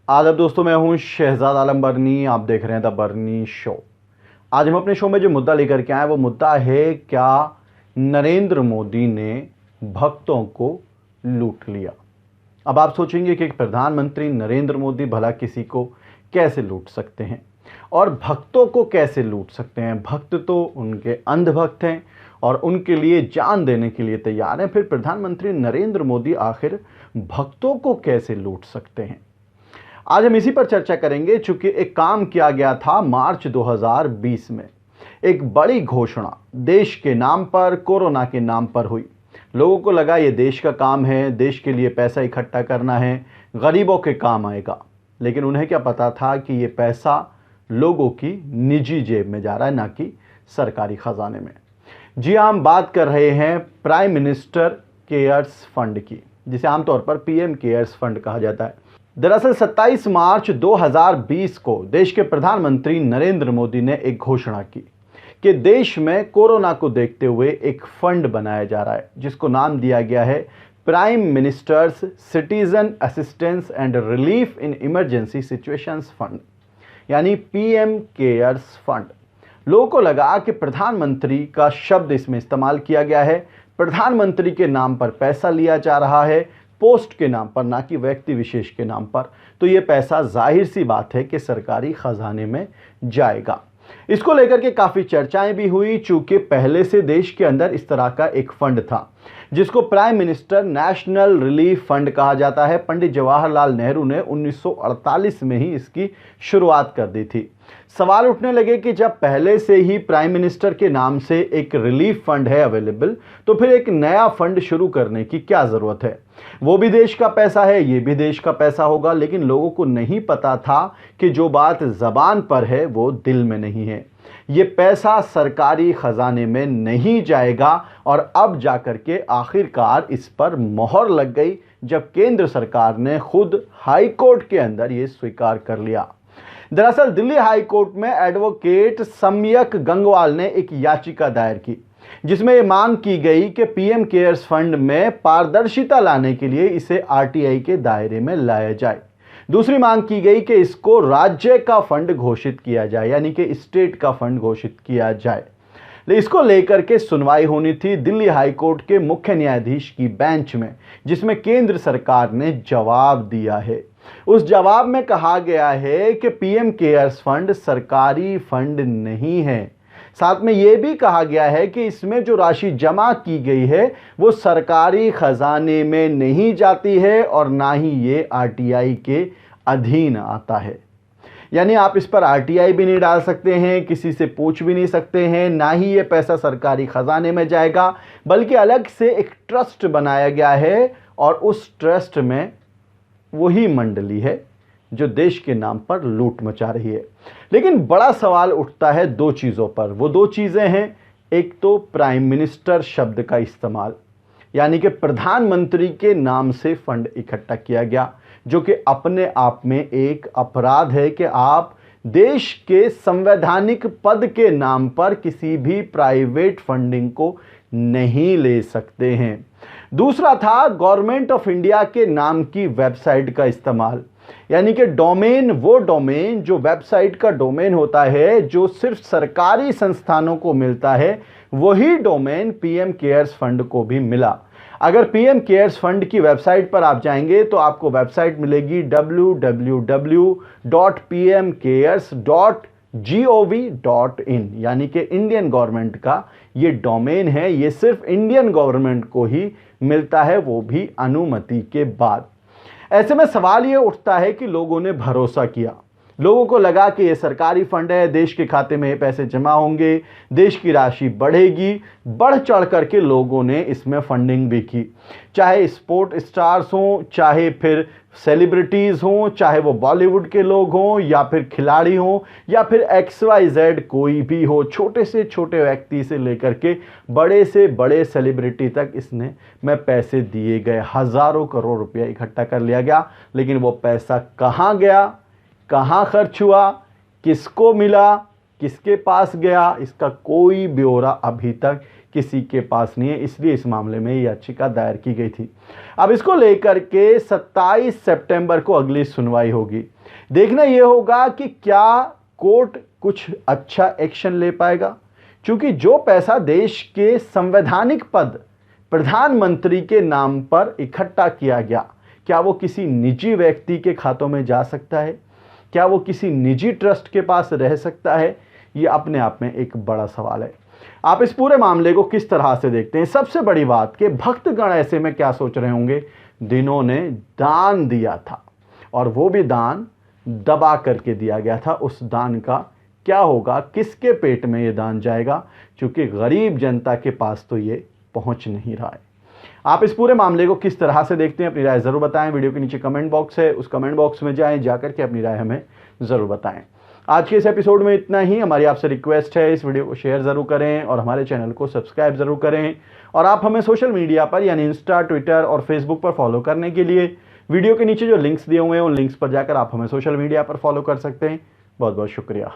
आदाब दोस्तों, मैं हूं शहजाद आलम बरनी। आप देख रहे हैं द बरनी शो। आज हम अपने शो में जो मुद्दा लेकर के आए वो मुद्दा है, क्या नरेंद्र मोदी ने भक्तों को लूट लिया। अब आप सोचेंगे कि प्रधानमंत्री नरेंद्र मोदी भला किसी को कैसे लूट सकते हैं और भक्तों को कैसे लूट सकते हैं। भक्त तो उनके अंधभक्त हैं और उनके लिए जान देने के लिए तैयार हैं, फिर प्रधानमंत्री नरेंद्र मोदी आखिर भक्तों को कैसे लूट सकते हैं। आज हम इसी पर चर्चा करेंगे। चूंकि एक काम किया गया था मार्च 2020 में, एक बड़ी घोषणा देश के नाम पर, कोरोना के नाम पर हुई। लोगों को लगा ये देश का काम है, देश के लिए पैसा इकट्ठा करना है, गरीबों के काम आएगा। लेकिन उन्हें क्या पता था कि ये पैसा लोगों की निजी जेब में जा रहा है, ना कि सरकारी खजाने में। जी हाँ, हम बात कर रहे हैं प्राइम मिनिस्टर केयर्स फंड की, जिसे आमतौर पर पीएम केयर्स फंड कहा जाता है। दरअसल 27 मार्च 2020 को देश के प्रधानमंत्री नरेंद्र मोदी ने एक घोषणा की कि देश में कोरोना को देखते हुए एक फंड बनाया जा रहा है, जिसको नाम दिया गया है prime ministers citizen assistance and relief in emergency situations fund, यानी पीएम केयर्स फंड। लोगों को लगा कि प्रधानमंत्री का शब्द इसमें इस्तेमाल किया गया है, प्रधानमंत्री के नाम पर पैसा लिया जा रहा है, पोस्ट के नाम पर, ना कि व्यक्ति विशेष के नाम पर। तो ये पैसा जाहिर सी बात है कि सरकारी खजाने में जाएगा। इसको लेकर के काफ़ी चर्चाएं भी हुई, चूंकि पहले से देश के अंदर इस तरह का एक फंड था जिसको prime minister national relief fund कहा जाता है। पंडित जवाहरलाल नेहरू ने 1948 में ही इसकी शुरुआत कर दी थी। सवाल उठने लगे कि जब पहले से ही प्राइम मिनिस्टर के नाम से एक रिलीफ फंड है अवेलेबल, तो फिर एक नया फंड शुरू करने की क्या ज़रूरत है। वो भी देश का पैसा है, ये भी देश का पैसा होगा। लेकिन लोगों को नहीं पता था कि जो बात ज़बान पर है वो दिल में नहीं है। ये पैसा सरकारी खजाने में नहीं जाएगा और अब जाकर के आखिरकार इस पर मोहर लग गई, जब केंद्र सरकार ने खुद हाई कोर्ट के अंदर ये स्वीकार कर लिया। दरअसल दिल्ली हाई कोर्ट में एडवोकेट सम्यक गंगवाल ने एक याचिका दायर की, जिसमें यह मांग की गई कि पीएम केयर्स फंड में पारदर्शिता लाने के लिए इसे आरटीआई के दायरे में लाया जाए। दूसरी मांग की गई कि इसको राज्य का फंड घोषित किया जाए, यानी कि स्टेट का फंड घोषित किया जाए। इसको लेकर के सुनवाई होनी थी दिल्ली हाई कोर्ट के मुख्य न्यायाधीश की बेंच में, जिसमें केंद्र सरकार ने जवाब दिया है। उस जवाब में कहा गया है कि पीएम केयर्स फंड सरकारी फंड नहीं है। साथ में यह भी कहा गया है कि इसमें जो राशि जमा की गई है वो सरकारी खजाने में नहीं जाती है और ना ही ये आरटीआई के अधीन आता है। यानी आप इस पर आरटीआई भी नहीं डाल सकते हैं, किसी से पूछ भी नहीं सकते हैं, ना ही ये पैसा सरकारी खजाने में जाएगा, बल्कि अलग से एक ट्रस्ट बनाया गया है और उस ट्रस्ट में वही मंडली है जो देश के नाम पर लूट मचा रही है। लेकिन बड़ा सवाल उठता है दो चीज़ों पर। वो दो चीज़ें हैं, एक तो प्राइम मिनिस्टर शब्द का इस्तेमाल, यानी कि प्रधानमंत्री के नाम से फंड इकट्ठा किया गया, जो कि अपने आप में एक अपराध है कि आप देश के संवैधानिक पद के नाम पर किसी भी प्राइवेट फंडिंग को नहीं ले सकते हैं। दूसरा था गवर्नमेंट ऑफ इंडिया के नाम की वेबसाइट का इस्तेमाल, यानी कि डोमेन, वो डोमेन जो वेबसाइट का डोमेन होता है जो सिर्फ सरकारी संस्थानों को मिलता है, वही डोमेन पीएम केयर्स फंड को भी मिला। अगर पीएम केयर्स फंड की वेबसाइट पर आप जाएंगे तो आपको वेबसाइट मिलेगी www.pmcares.gov.in, यानी कि इंडियन गवर्नमेंट का ये डोमेन है। ये सिर्फ इंडियन गवर्नमेंट को ही मिलता है, वो भी अनुमति के बाद। ऐसे में सवाल ये उठता है कि लोगों ने भरोसा किया, लोगों को लगा कि ये सरकारी फंड है, देश के खाते में ये पैसे जमा होंगे, देश की राशि बढ़ेगी। बढ़ चढ़ करके लोगों ने इसमें फंडिंग भी की, चाहे स्पोर्ट स्टार्स हों, चाहे फिर सेलिब्रिटीज़ हों, चाहे वो बॉलीवुड के लोग हों या फिर खिलाड़ी हों या फिर XYZ कोई भी हो, छोटे से छोटे व्यक्ति से लेकर के बड़े से बड़े सेलिब्रिटी तक इसने में पैसे दिए गए। हज़ारों करोड़ रुपया इकट्ठा कर लिया गया। लेकिन वो पैसा कहाँ गया, कहाँ खर्च हुआ, किसको मिला, किसके पास गया, इसका कोई ब्यौरा अभी तक किसी के पास नहीं है, इसलिए इस मामले में ये याचिका दायर की गई थी। अब इसको लेकर के 27 सितंबर को अगली सुनवाई होगी। देखना यह होगा कि क्या कोर्ट कुछ अच्छा एक्शन ले पाएगा, क्योंकि जो पैसा देश के संवैधानिक पद प्रधानमंत्री के नाम पर इकट्ठा किया गया, क्या वो किसी निजी व्यक्ति के खातों में जा सकता है? क्या वो किसी निजी ट्रस्ट के पास रह सकता है? ये अपने आप में एक बड़ा सवाल है। आप इस पूरे मामले को किस तरह से देखते हैं? सबसे बड़ी बात कि भक्तगण ऐसे में क्या सोच रहे होंगे, जिन्होंने दान दिया था और वो भी दान दबा करके दिया गया था, उस दान का क्या होगा, किसके पेट में ये दान जाएगा, क्योंकि गरीब जनता के पास तो ये पहुंच नहीं रहा है। आप इस पूरे मामले को किस तरह से देखते हैं? अपनी राय जरूर बताएं। वीडियो के नीचे कमेंट बॉक्स है, उस कमेंट बॉक्स में जाएं, जाकर के अपनी राय हमें जरूर बताएं। आज के इस एपिसोड में इतना ही। हमारी आपसे रिक्वेस्ट है, इस वीडियो को शेयर जरूर करें और हमारे चैनल को सब्सक्राइब जरूर करें। और आप हमें सोशल मीडिया पर यानी इंस्टा, ट्विटर और फेसबुक पर फॉलो करने के लिए वीडियो के नीचे जो लिंक्स दिए हुए हैं उन लिंक्स पर जाकर आप हमें सोशल मीडिया पर फॉलो कर सकते हैं। बहुत बहुत शुक्रिया।